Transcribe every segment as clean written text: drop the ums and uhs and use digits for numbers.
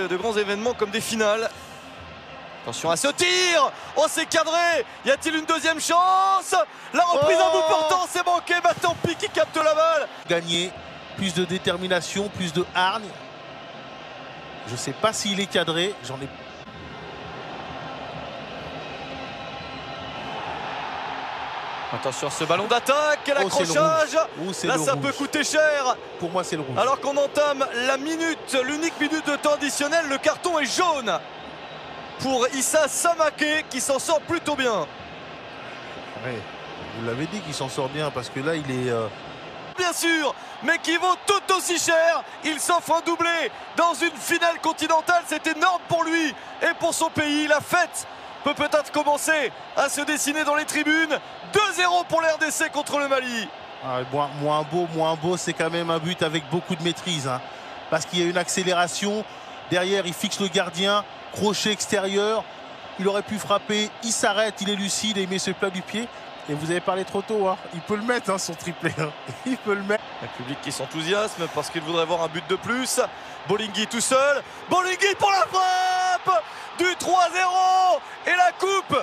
De grands événements comme des finales. Attention à ce tir. Oh, c'est cadré. Y a-t-il une deuxième chance? La reprise à bout portant, c'est manqué. Matampi qui capte la balle. Gagner, plus de détermination, plus de hargne. Je sais pas s'il est cadré, j'en ai... Attention à ce ballon d'attaque, l'accrochage. Là, ça peut coûter cher. Pour moi, c'est le rouge. Alors qu'on entame la minute, l'unique minute de temps additionnel, le carton est jaune pour Issa Samake qui s'en sort plutôt bien. Ouais, vous l'avez dit qu'il s'en sort bien parce que là, il est... Bien sûr, mais qui vaut tout aussi cher. Il s'offre un doublé dans une finale continentale. C'est énorme pour lui et pour son pays. La fête peut peut-être commencer à se dessiner dans les tribunes. 2-0 pour l'RDC contre le Mali. Ah, moins beau, c'est quand même un but avec beaucoup de maîtrise. Hein, parce qu'il y a une accélération. Derrière, il fixe le gardien. Crochet extérieur. Il aurait pu frapper. Il s'arrête, il est lucide et il met ce plat du pied. Et vous avez parlé trop tôt. Hein. Il peut le mettre, hein, son triplé. Hein. Il peut le mettre. Un public qui s'enthousiasme parce qu'il voudrait voir un but de plus. Bolingui tout seul. Bolingui pour la frappe du 3-0. Et la coupe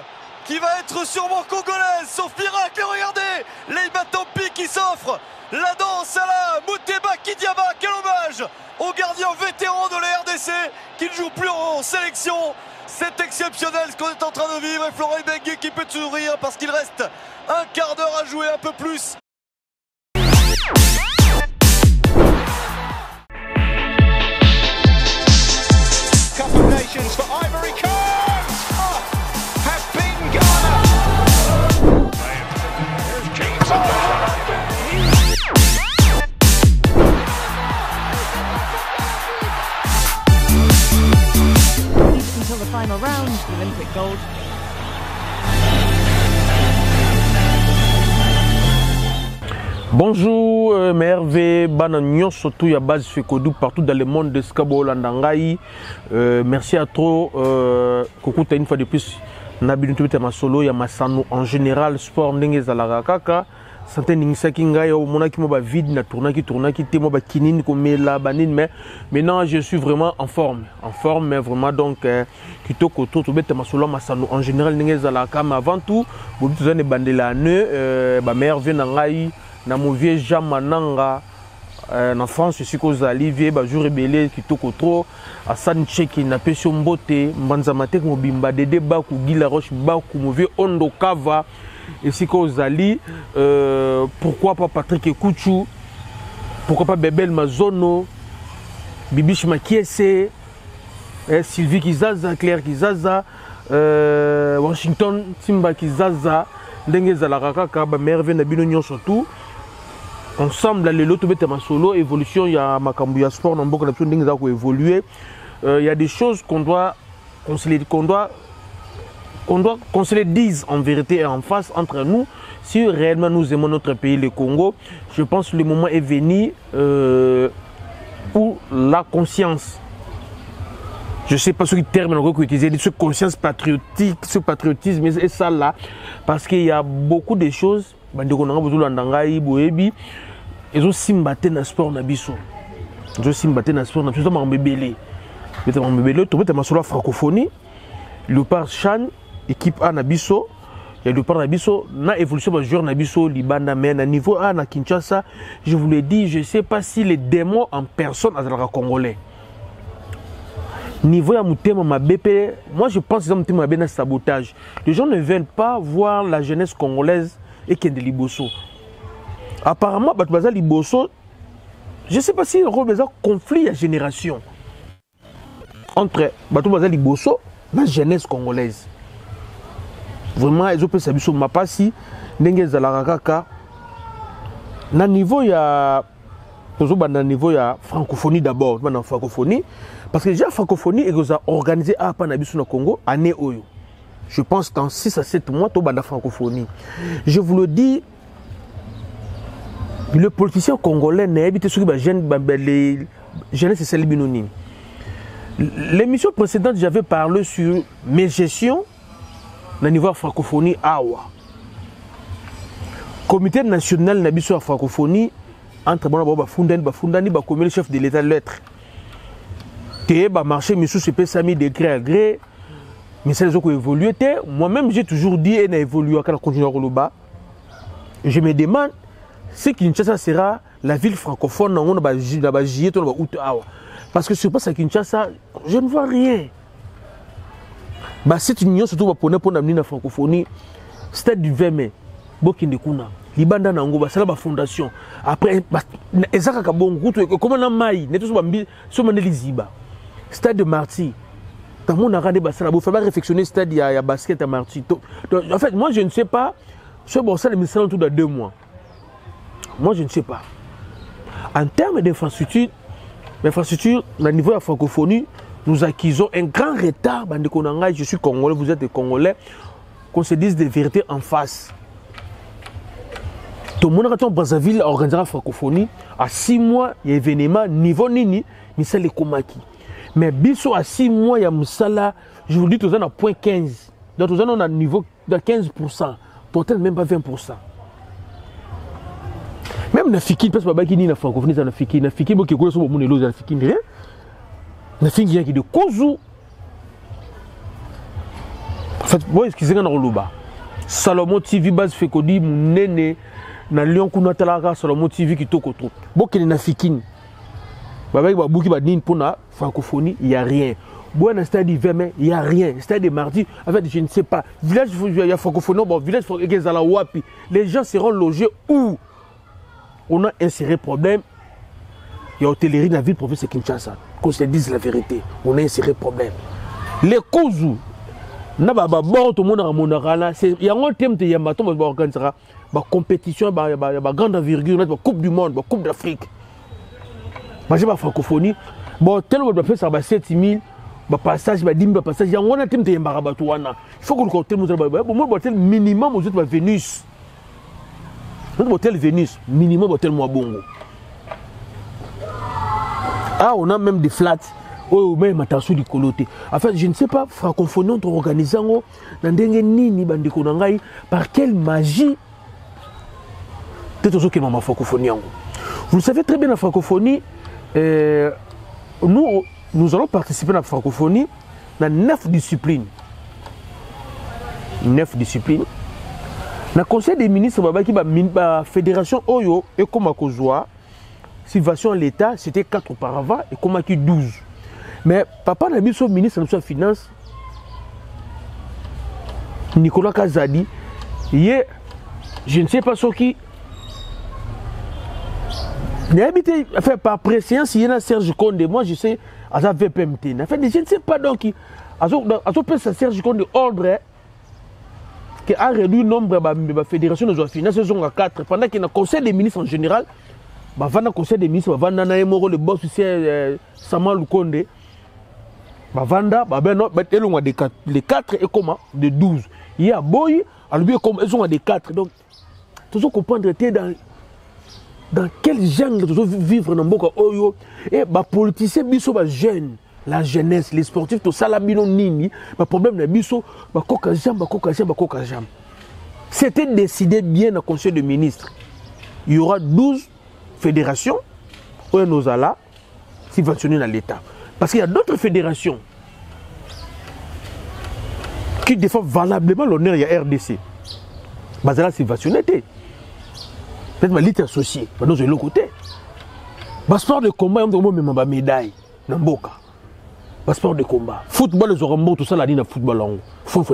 qui va être sûrement congolaise, sauf miracle. Et regardez, les Matampi qui s'offrent la danse à la Muteba Kidiaba. Quel hommage au gardien vétéran de la RDC qui ne joue plus en sélection. C'est exceptionnel ce qu'on est en train de vivre. Et Florent Ibenge qui peut sourire parce qu'il reste un quart d'heure à jouer, un peu plus. Cup of Nations for Ivory Coast has been Ghana. Until the final round, the Olympic gold. Bonjour, Merve, Banagnon, surtout à base Fekodou partout dans le monde de Skabo Landangai. Merci à trop. Coucou, une fois de plus, Nabil Ntouté Solo, Yamasano en général, sport Ndenge Zalagakaka. Santé Ningsaki Ngai, au monaki moba vide, na tourna qui te moba kinin, comme la banine, mais maintenant je suis vraiment en forme, mais vraiment donc, Kitoko, tout bête Masolo, Masano en général, Ndenge Zalaka, mais avant tout, vous avez des bandela nœud, ma mère vient Nangai. Na mon vieux Jean Mananga en France je suis qu'aux Olivier jour rebelle qui toko trop à San Cheki na pesio mbote mbanzamate ko bimba dede ba ku Gila Roche ba ku mon vieux Ondo Kava et si qu'aux Ali pourquoi pas Patrick Kouchou, pourquoi pas Bebel Mazono, Bibiche Makiese, Sylvie Kizaza, Claire Kizaza, Washington Simba Kizaza, Ndenge Zalakaka ba merveille na bino surtout. Ensemble, les lots de solo, évolution, il y a Makambuya Sport, il y a évoluer. Il y a des choses qu'on doit se les dise en vérité et en face entre nous. Si réellement nous aimons notre pays, le Congo, je pense que le moment est venu où la conscience, je ne sais pas ce qui termine qu'on utilise, ce conscience patriotique, ce patriotisme et ça là, parce qu'il y a beaucoup de choses. Ils ont simbaté dans le sport nabiso. Ils ont simbaté dans le sport nabiso. Ils ont mbébélé. Ils ont mbébélé. Tout le monde est francophonie. Le par Chan, équipe A nabiso. Il y a le par nabiso. Na évolution de joueur nabiso, Libana, mais à niveau A, na Kinshasa, je vous l'ai dit, je ne sais pas si les démons en personne à la congolais. Niveau à Moutema, ma BP, moi je pense que c'est un sabotage. Les gens ne veulent pas voir la jeunesse congolaise et qu'il y a des Liboso. Apparemment, Batoubaza Liboso, je ne sais pas si il y a un conflit à génération entre Batoubaza Liboso et la jeunesse congolaise. Vraiment, ils ont fait ça. Je ne sais pas si Ndenge Zalarakaka, na niveau il y a francophonie d'abord, dans francophonie, parce que déjà la francophonie est organisée à Panabiso au Congo, année Oyo. Je pense dans 6 à 7 mois, tout la francophonie. Je vous le dis, le politicien congolais n'a évité ce que les jeunesses et celles binoni. L'émission précédente, j'avais parlé sur mes gestions au niveau de la francophonie Awa. Comité national de la francophonie, entre Bafundani, le chef de l'État lettre. te ba marché misu c'est pas mis de gré à gré mais ça les autres évolué te moi-même j'ai toujours dit et n'a évolué quand on continue au bas je me demande ce Kinshasa sera la ville francophone on va jier to ba out awa parce que sur place à Kinshasa je ne vois rien bah cette union surtout va pour amener la francophonie stade du 20 mai bokinde kuna libanda nango basala ba fondation après ezaka ka bongo comment na mai neto so bambi so maneli ziba stade de Marty dans mon arrêt basala bo faire réflexionner stade ya basket à Marty en fait moi je ne sais pas ce bon ça les ministres autour de 2 mois moi je ne sais pas en termes d'infrastructure au niveau de la francophonie nous acquisons un grand retard je suis congolais vous êtes des congolais qu'on se dise des vérités en face. Tout le monde quand on Brazzaville organisera la francophonie à 6 mois il y a événement niveau nini mais ça les komaki mais biso à 6 mois il y a musala je vous dis tous on a point 15 donc tous on a niveau de 15% peut-être même pas 20%. Même na fiki parce que baba qui ni na francophonie ça na fiki bo ki ko so bo mun elo na fiki rien na fiki qui de kozu en fait moi excusez-moi na roloba Salomon TV base fait ko di munene na Lyon kuna talaka Salomon TV qui toko trop bokene na fikini baba ba buki ba nini pona francophonie il y a rien bon na stade du 20 mai il y a rien stade de Marty en fait je ne sais pas village il y a francophonie bon village ezala wapi les gens seront logés où on a inséré problème il y a hôtellerie dans la ville province de Kinshasa qu'on se dise la vérité on a inséré problème les causes na ba bon tout le monde a monarala c'est il y a un thème de yamato ba organisera ba compétition ba grande envergure ba coupe du monde ba coupe d'Afrique ba j'ai ba francophonie bon tellement ba faire ça ba 7000 ba passage ba 10 ba passage il y a un thème de yambara ba tuana il faut que le thème ba bon moi ba minimum aux autres ba Vénus notre hôtel Vénus minimum hôtel moi bongo ah on a même des flats oh même attention du coloté en fait je ne sais pas francophonie on organise ngo na ndenge nini bandiko na ngai par quelle magie peut-être que ma francophonie ngo vous savez très bien la francophonie nous allons participer à la francophonie dans 9 disciplines na conseil des ministres babaki ba fédération oyo et comme akozwa subvention à l'état c'était 4 auparavant et comme qui 12 mais papa na biso ministre de la finance Nicolas Kazadi je ne sais pas ce qui n'habité fait par préséance il y a Serge Condé moi je sais à sa VPMT en fait je ne sais pas donc à ce Serge Condé ordre qui a réduit le nombre de la fédération de la finance sont à 4 pendant qu'il y a un conseil des ministres en général le conseil des ministres va le boss c'est Samuel Lukonde les 4 et comment de 12 il y a boy ils sont à des 4 donc tu dois comprendre dans quel genre tu dois vivre dans Mboka Oyo et les politiciens biso ba jeunes la jeunesse les sportifs tout ça la bino nini le problème na biso ba koka jam c'était décidé bien au conseil de ministres il y aura 12 fédérations où nous allons subventionner dans l'état parce qu'il y a d'autres fédérations qui défendent valablement l'honneur il y a RDC bazala subventionné peut-être ma liste associée nous de l'autre côté sport de combat on même ma médaille na mboka sport de combat football les orombo tout ça la ligne football en faut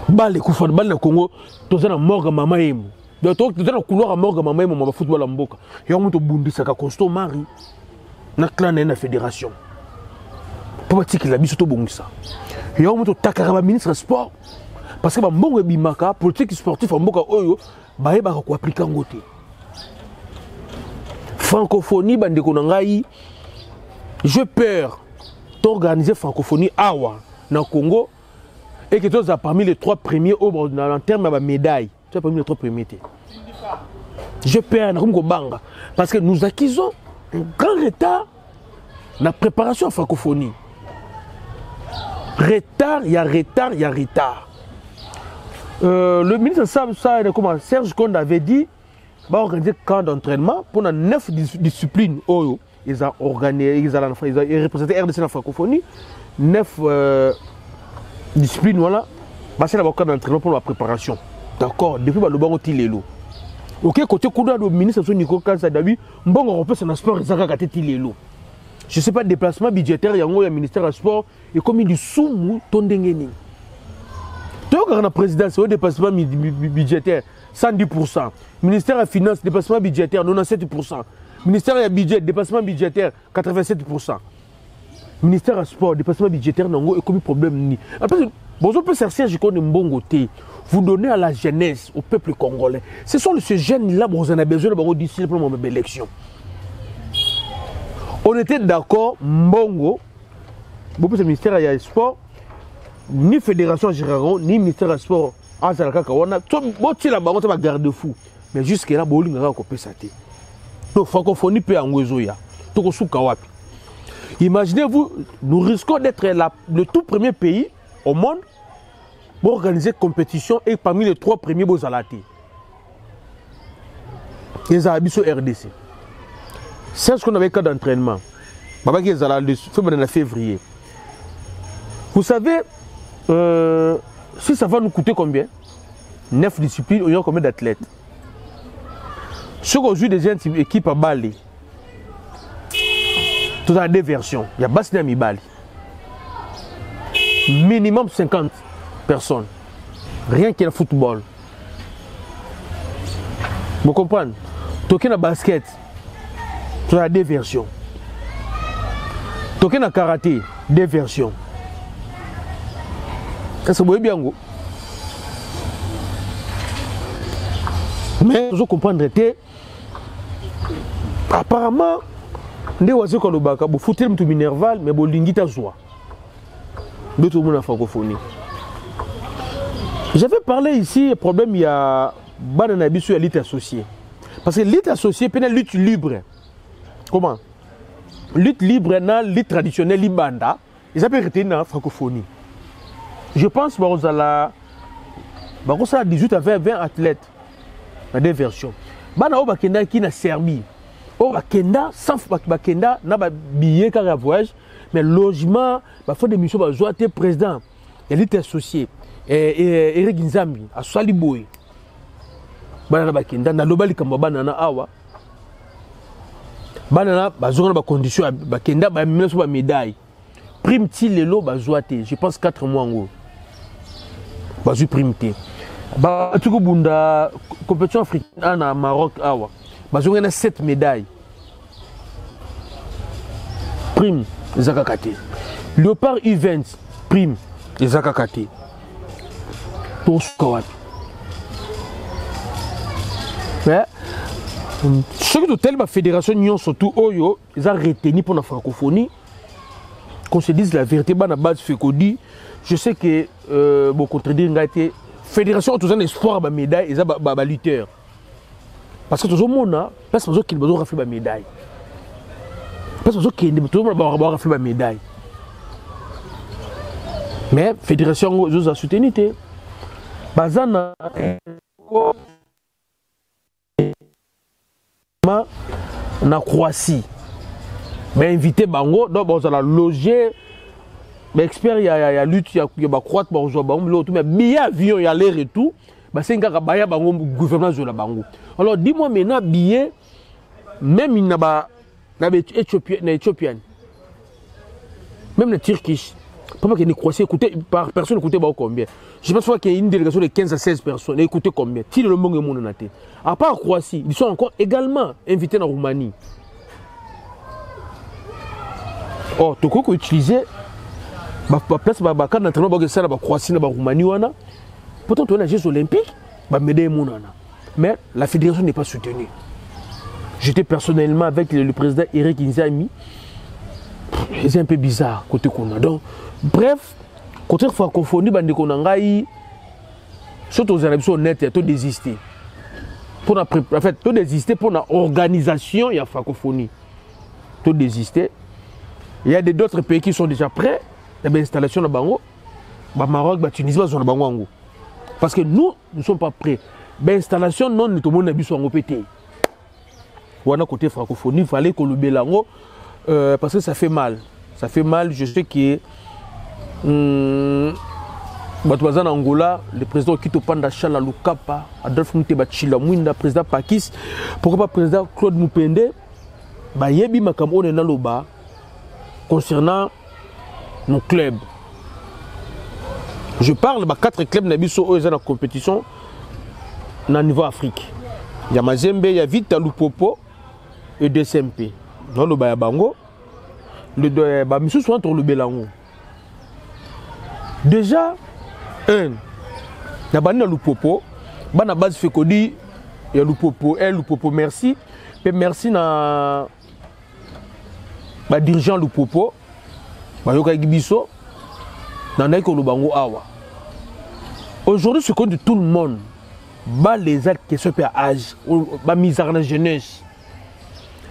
balle kufa balle na Congo tout ça na morgue mama yemu donc tout ça na couloir morgue mama yemu ma football en mboka et on to bundisa ka costo mari na clan na fédération pour que la biso to bongisa et on to takara ba ministre sport parce que ba mbongo bimaka politique sportif en mboka oyo ba yeba ko appliquer ngote francophonie bandeko na ngai j'ai peur d'organiser francophonie awa na Congo et que tu as parmi les 3 premiers en termes de médailles. Tu as parmi les 3 premiers. J'ai peur parce que nous acquisons un grand retard dans la préparation à francophonie. Retard, il y a retard. Le ministre Serge Konde avait dit va organiser un camp d'entraînement pour 9 disciplines. ils ont organisé, ils ont représenté RDC dans la francophonie. 9 disciplines, voilà. C'est la d'entraînement pour la préparation. D'accord, depuis le banc Tilelo. Ok, côté le ministre Nico Kazadabi, bon, on peut se sport, ils ont Tilelo. Je ne sais pas, déplacement budgétaire, il y a un ministère du sport, et comme il dit sous Tondengeni. Donc, on a la présidence, c'est un déplacement budgétaire, 110%. Ministère des Finances, déplacement budgétaire, 97%. Ministère du budget, déplacement budgétaire, 87%. Ministère du sport, déplacement budgétaire, non, et comme problème. Après, bon, on peut chercher, je connais un bon côté. Vous donnez à la jeunesse, au peuple congolais. Ce sont ces jeunes-là, vous en avez besoin d'ici pour l'élection. On était d'accord, Mbongo, beaucoup de ministère du sport, ni fédération Gérard, ni ministère du sport, on a garde-fou. Mais jusque-là, on a coupé ça. Donc, francophonie peut en Ouézoya. Imaginez-vous, nous risquons d'être le tout premier pays au monde pour organiser compétition et parmi les 3 premiers beaux alatés. Les Arabes sur RDC. C'est ce qu'on avait cas d'entraînement. En février. Vous savez, si ça va nous coûter combien? 9 disciplines, il y a combien d'athlètes? Sur aujourd'hui des équipes à Bali. Tout à 2 versions. Il y a Basnia Mibali. Minimum 50 personnes. Rien que le football. Vous comprenez? Token à basket. Tout à 2 versions. Token à karaté. 2 versions. Est-ce que vous voyez bien? Mais vous comprenez, apparemment, Nde waze ko lobaka bo foutre mtu minerval mais bo lingita zwa. D'autres monde en francophonie. J'avais parlé ici problème il y a banana bisu lutte associée. Parce que lutte associée peut être lutte libre. Comment? Lutte libre na lutte traditionnelle libanda, ils appellent retenir en francophonie. Je pense que vous allez 18 à 20 athlètes dans 2 versions. Bana bakenda qui na Serbie. Oh, bakenda sans bakenda na ba billet car voyage mais logement ba faut des missions ba joie président élite associé et Eric Nzambi a Saliboy bana bakenda na lobali kamba bana na awa bana na bazonga ba condition bakenda ba meso ba médaille prime ti lelo ba joie je pense 4 mois ngo ba ju prime té ba tuko bunda compétition africaine na Maroc awa bazonga na 7 médailles. Prime, Zakakate. Léopard U20, prime, Zakakate. Pour ce qu'on a. Mais, ce que telle fédération Nyon surtout Oyo, ils ont retenu pour la francophonie. Qu'on se dise la vérité, à la base, je sais que, bon, contredire, fédération, tout un espoir, médaille, ils ont lutteur. Parce que tout le monde a fait la médaille. Parce que tout le monde a fait la médaille. Mais la fédération a soutenu. Bazana na Croatie. Mais invité Bango, donc vous allez loger. Mais expert, il y a lutte, il y a croate, mais billet avion, il y a l'air et tout. C'est un gars qui a un gouvernement de la Bango. Alors dis-moi maintenant, billet, même il n'y a pas d'Éthiopien, même le Turkish, pas qu'il y ait Croatie, par personne, écoutez combien. Je pense qu'il y a une délégation de 15 à 16 personnes, écoutez combien. Si le monde est mon naté. À part Croatie, ils sont encore également invités en Roumanie. Oh, tu peux utiliser la place de quand d'entraînement de la Croatie, la Roumanie, pourtant tu as les Jeux olympiques, mais la fédération n'est pas soutenue. J'étais personnellement avec le président Eric Nzami. C'est un peu bizarre côté Kona. Donc, bref, côté francophonie, surtout aux Arabes honnêtes, tu désisté. En fait, tu désisté pour l'organisation, il y a francophonie. Tu désisté. Il y a d'autres pays qui sont déjà prêts. Il y a installation dans Bango. Maroc, Tunisie, Bango. Parce que nous ne sommes pas prêts. L'installation, non, nous sommes en pété. wana côté francophonie, il fallait que le Bélango, parce que ça fait mal. Ça fait mal, je sais que en Angola, le président Kito Panda Chala Lukapa, Adolphe Mouteba Chilamwinda, président Pakis, pourquoi pas président Claude Moupende, Yebi Makamon et Naloba, concernant nos clubs. Je parle de 4 clubs Nabiso dans la compétition au niveau Afrique. Il y a Mazembe, il y a Vita Lupopo et DSMP. Dans le Bayabango, le Bamisou soit entre le Bélango. Déjà, il y a Bana Lupopo, Bana base Fekodi, il y a Lupopo, Lupopo, merci. Et merci na dirigeant Lupopo, Bayoka Gibiso, Nanaiko Lubango Awa. Aujourd'hui, ce qu'on dit tout le monde, les actes qui sont à âge, la misère dans la jeunesse.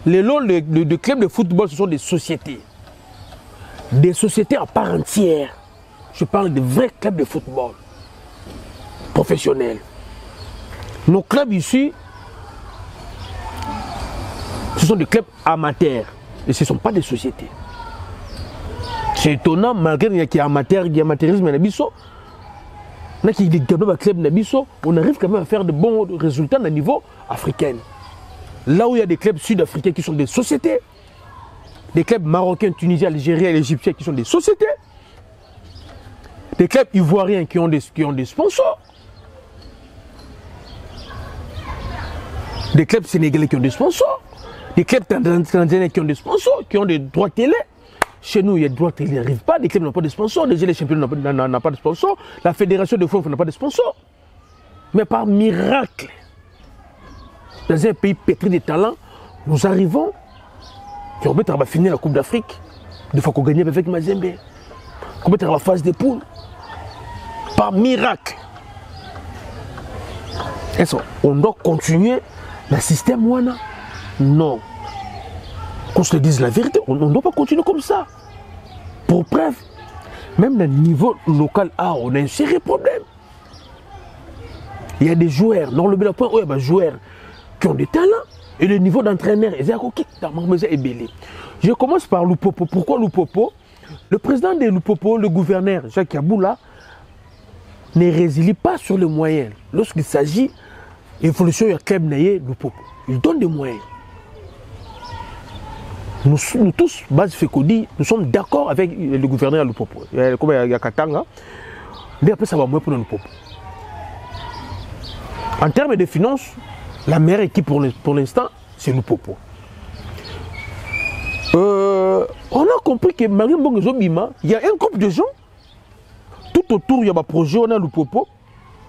Les clubs de football, ce sont des sociétés. Des sociétés à part entière. Je parle de vrais clubs de football. Professionnels. Nos clubs ici, ce sont des clubs amateurs. Et ce ne sont pas des sociétés. C'est étonnant, malgré qu'il y a amateurisme, on arrive quand même à faire de bons résultats au niveau africain. Là où il y a des clubs sud-africains qui sont des sociétés, des clubs marocains, tunisiens, algériens et égyptiens qui sont des sociétés, des clubs ivoiriens qui ont des sponsors, des clubs sénégalais qui ont des sponsors, des clubs tanzaniens qui ont des sponsors, qui ont des droits télé. Chez nous, il y a des droits télé, ils n'arrivent pas, les clubs n'ont pas de sponsors, déjà les champions n'ont pas de sponsors, la fédération de foot n'a pas de sponsors. Mais par miracle, dans un pays pétri de talents, nous arrivons, on va finir la Coupe d'Afrique, deux fois qu'on gagne avec Mazembe, on va faire la phase des poules, par miracle. Est-ce qu'on doit continuer le système Wana? Non. Qu'on se dise la vérité, on ne doit pas continuer comme ça. Pour preuve, même au niveau local, on a un sérieux problème. Il y a des joueurs, dans le bel point, il y a des joueurs qui ont des talents et le niveau d'entraîneur est belé. Je commence par Lupopo. Pourquoi Lupopo? Le président de Lupopo, le gouverneur Jacques Yaboula, ne résilie pas sur les moyens. Lorsqu'il s'agit d'évolution, il y a club Lupopo. Il donne des moyens. Nous tous, base Fekodi, nous sommes d'accord avec le gouverneur Lupopo. Comme il y a Katanga, mais après ça va moins pour Lupopo. En termes de finances, la meilleure équipe pour l'instant, c'est Lupopo. On a compris que malgré Mbongo, il y a un groupe de gens, tout autour, il y a des projets, on a Lupopo,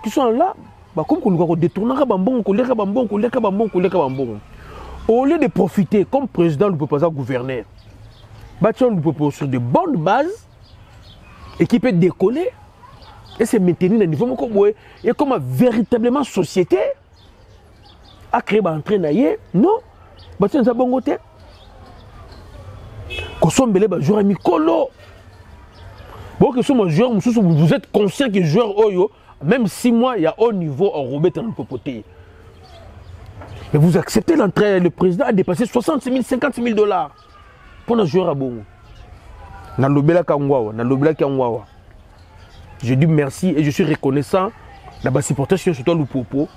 qui sont là, comme on détourne, au lieu de profiter comme président Lupopo, gouverneur, bâtir Lupopo sur de bonnes bases et qui peut décoller et se maintenir à niveau et comme véritablement société à créer un entraîneur, non, bâtir un bon côté. Joueur Mikolo. Bon, que ce joueur, vous êtes conscient que joueur Oyo, même 6 mois, il y a haut niveau en Robert dans le popoté. Mais vous acceptez l'entrée, le président a dépassé 66 000, 50 000 $ pour un joueur à Bongo. Je dis merci et je suis reconnaissant de la supportation sur toi Lupopo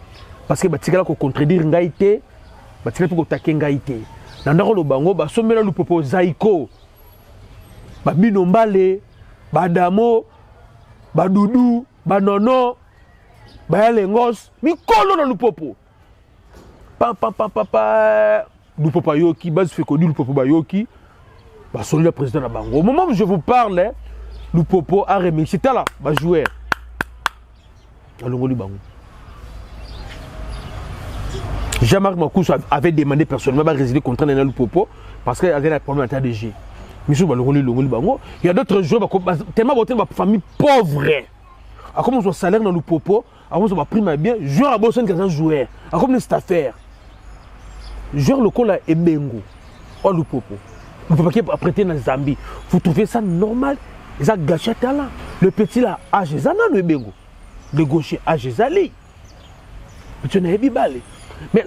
parce que tu as contredire Ngaïté, tu as attaquer Ngaïté. Dans le bango, tu as Lupopo Zaiko, Binombale, Badamo, Badoudou, Banono, Bayalengos, Mikolo dans Lupopo. Papa, Lupopo Yoki, base Fekodi, Lupopo Bayoki, le président de la bango. Au moment où je vous parle, Lupopo a remis, c'était là, joueur. Jean-Marc Makous avait demandé personnellement de résider contre Lupopo parce qu'il avait un problème en TDG. Il y a d'autres joueurs tellement de famille pauvre. Comme on a salaire dans Lupopo, on a pris bien, joueur à Boston qui est un joueur. Comme cette affaire. Joueur local est Bengo. Ou Lupopo. Lupopo qui est prêté dans Zambie. Vous trouvez ça normal? Ils ont gâché talent. Le petit là, Agezana le Bengo. Le gaucher, Agezali. Tu n'as pas balé. Mais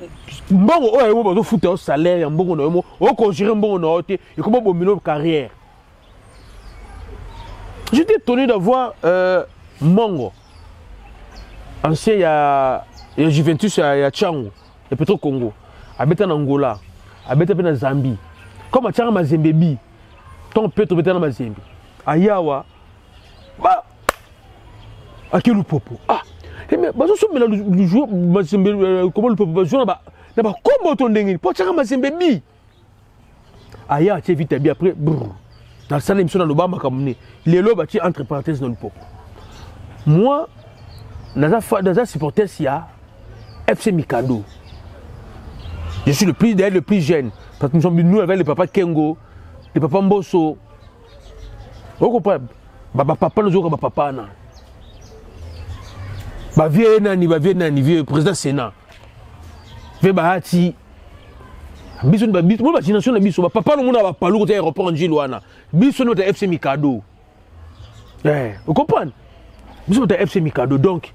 mbongo oyo bazo futa au salaire ya mbongo na yo o conjurer mbongo na ote et comment bomino carrière. J'étais étonné d'avoir Mongo ancien ya Juventus ya Tchango et Petro Congo abeta na Angola abeta pe na Zambie comme Tchanga Mazembe bi ton Petro beta na Mazembe ayawa ba akelu popo mais bazo so mela le joueur Mazembe comment le popo joueur ba na ba kombo to ndenge po Tchanga Mazembe bi aya tie vite bi après dans le salon émission dans le bas makamune les lots bâtis entre parenthèses dans le popo. Moi dans un supporter il y a FC Mikado. Je suis le plus jeune parce que nous sommes nous avec le papa Kengo, le papa Mbosso. Vous comprenez? Papa nous avons papa na. Vieux nani vieux président Sénat. Vieux Bahati. Biso ba imagination na biso papa no mona ba palu côté aéroport Njilwana. Biso no FC Mikado. Vous comprenez? Biso no FC Mikado donc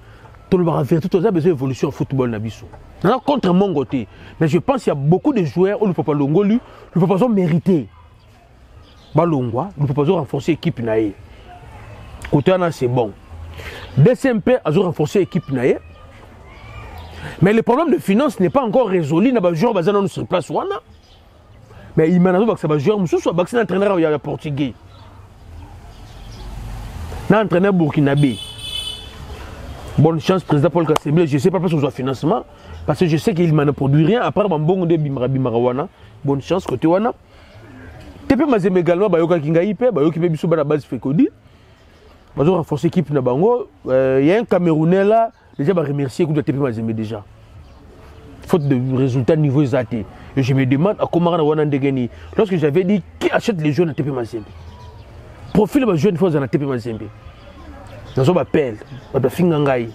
tout le monde tout ça besoin d'évolution au football na biso. Non contre mon côté, mais je pense qu'il y a beaucoup de joueurs où le papa Longolu, le papa ont mérité. Balongwa, le papa ont renforcer l'équipe naé. Côté là c'est bon. DCMP a renforcé l'équipe naé. Mais le problème de finance n'est pas encore résolu. N'a pas joueur bazana nous sur place wana. Mais il m'a dit que ça va jouer monsieur soit vaccin entraîneur il y a portugais. Na entraîneur burkinabé. Bonne chance président Paul Kassemble, je sais pas parce que je financement parce que je sais qu'il m'a produit rien à part Bambongo de Bimara wana. Bonne chance côté wana. TP Mazembe également bayoka kinga IP, bayoki pe biso bana base Fekodi. Bazo renforcer équipe na bango, il y a un Camerounais là. Déjà, je remercie le TP Mazembe déjà. Faute de résultats niveau exaté. Et je me demande à comment on a gagné. Lorsque j'avais dit qui achète les jeunes à TP Mazembe. Profil de jeunes fois dans TP Mazembe. Dans son appel, on a fingangai.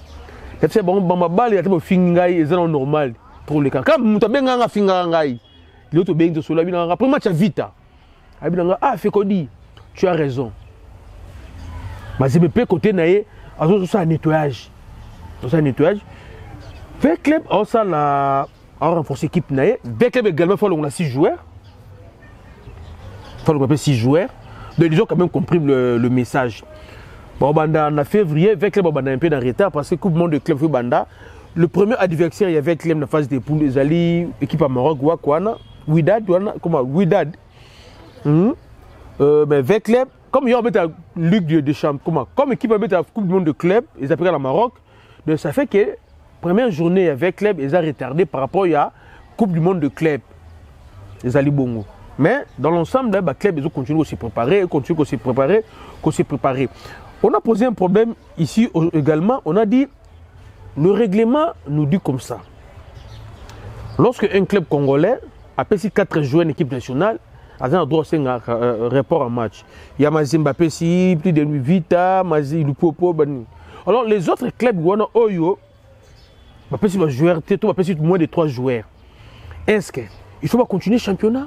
C'est bon, ma balle, il y a des fingangai, c'est normal pour les cas. Comme tu as bien un fingangai, l'autre bien de cela, après match à vita. Ah, Fekodi, tu as raison. Mazembe peut côté naïe, à un nettoyage. Dans un nettoyage. Avec club, on a renforcé l'équipe. Avec club également, il faut 6 joueurs. Il faut 6 joueurs. Donc, ils ont quand même compris le message. Bon, en février, avec club, on a un peu de retard parce que Coupe du Monde de club Banda. Le premier adversaire, il y avait club dans la phase des poules, les alliés, équipe à Maroc, Wakwana, Widad, comment Widad. Mais avec club, comme il y a la Ligue des Champions, comme équipe a la Coupe du Monde de club, ils appellent la Maroc. Donc ça fait que la première journée avec club, ils ont retardé par rapport à la Coupe du Monde de club. Les Ali Bongo. Mais dans l'ensemble, le club, ils ont continué à se préparer, On a posé un problème ici également. On a dit, le règlement nous dit comme ça. Lorsque un club congolais a payé 4 joueurs en équipe nationale, ils ont droit à un report en match. Il y a Mazimba Pessi, plus de Vita, Mazi Lupopo, Bani. Alors les autres clubs, il y a joueur, moins de 3 joueurs. Est-ce qu'il faut continuer le championnat?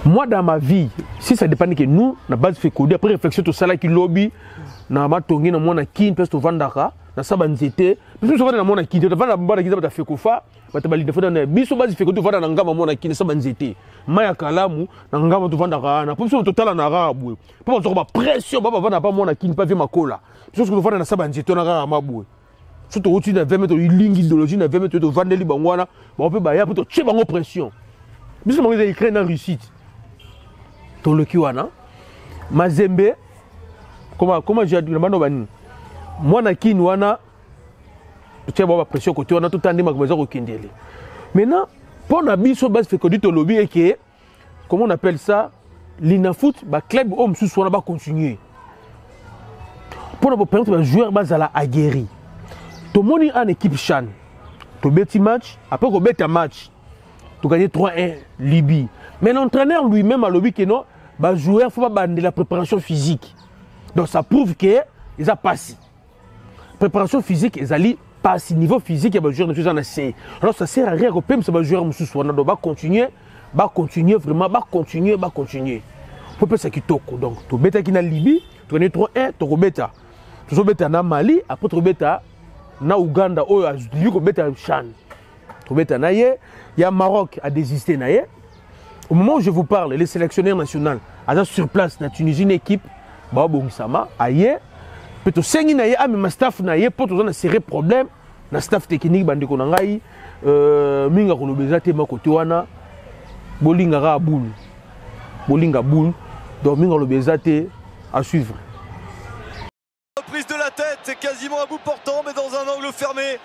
Moi, dans ma vie, si ça dépend de nous, la base fait coder, après réflexion, tout ça là qui lobby, na matongi na mona kin parce que vandaka, na sabanzete, parce que na mona kin, tu vas na mbana qui ta fait kofa, ba ta balide fona na biso base fait coder vanda na ngama mona kin sabanzete. Maya kalamu na ngama tu vandaka na pour total na rabu. Pour ba pression ba vanda pas mona kin pas vie makola. Parce que tu vanda na sabanzete na ngama mabwe. Surtout au-dessus de 20 mètres, il ligne idéologie na 20 mètres de vandeli bangwana, ba on peut ba ya pour te bango pression. Biso mo écrit na réussite. Dans le Kiwana, Mazembe, comment j'ai dit, moi, na Kinwana, tu as pression côté, on a tout le temps dit que maintenant, pour la biso base fait que du lobby et que, comment on appelle ça, l'inafoot, le club homme sous soi va continuer. Pour nous permettre de jouer base à la aguerri. Tout le monde est en équipe Chan. Tu bêtis match, après tu bêtis un match, tu gagnes 3-1 Libye. Mais l'entraîneur lui-même a lobby que non, les joueurs faut pas de la préparation physique. Donc ça prouve que ils ont passé. Préparation physique, ils allaient passer niveau physique et les joueurs ne sont pas assez. Alors ça sert à rien que même ces joueurs ne soient pas. Donc continuer vraiment, continuer. Pour faire ça qui toque. Donc tu bêta qui na Libye, tu gagnes 3-1, tu rebêta. Tu rebêta na Mali, après tu rebêta na Uganda oyo azuli kobeta CHAN kobeta na ye ya Maroc a désisté na ye. Au moment où je vous parle, les sélectionneurs nationaux aza sur place na Tunisie une équipe ba bongisama aye peut sengi na ye ama staff na ye pour na serrer problème na staff technique bandeko na ngai minga kolobeza te makote wana bolinga ra boule bolinga boule donc minga kolobeza te à suivre. Reprise de la tête, quasiment à bout portant, mais dans un angle fermé.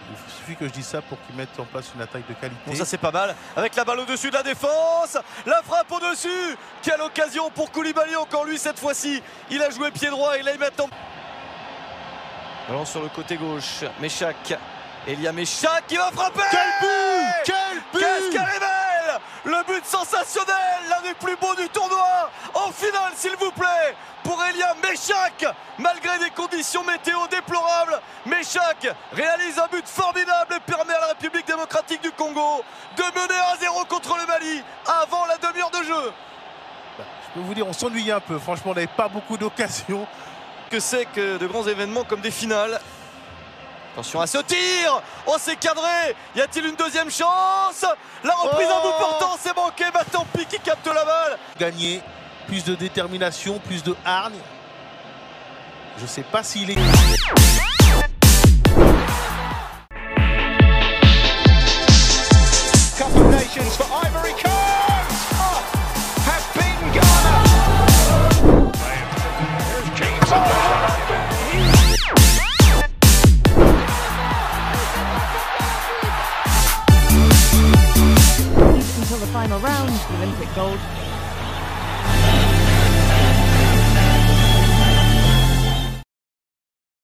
Il suffit que je dise ça pour qu'ils mettent en place une attaque de qualité. Bon, ça c'est pas mal. Avec la balle au-dessus de la défense, la frappe au-dessus. Quelle occasion pour Koulibaly, encore lui cette fois-ci. Il a joué pied droit et là il maintenant. Ballon sur le côté gauche, Meshak. Elia Meshak qui va frapper. Quel but! Quel but! Qu'est-ce qu'elle est belle! Le but sensationnel, l'un des plus beaux du tournoi. En finale, s'il vous plaît, pour Elia Meshak. Malgré des conditions météo déplorables, Meshak réalise un but formidable et permet à la République démocratique du Congo de mener 1-0 contre le Mali avant la demi-heure de jeu. Je peux vous dire, on s'ennuyait un peu. Franchement, on n'avait pas beaucoup d'occasions. Que c'est que de grands événements comme des finales. Attention à ce tir. Oh, c'est cadré. Y a-t-il une deuxième chance? La reprise à bout portant, c'est manqué. Maintenant, Pi qui capte la balle. Gagner, plus de détermination, plus de hargne. Je sais pas s'il est... Cup of Nations for Ivory Coast. Oh, have been Ghana. Here's James. Until the final round, the Olympic gold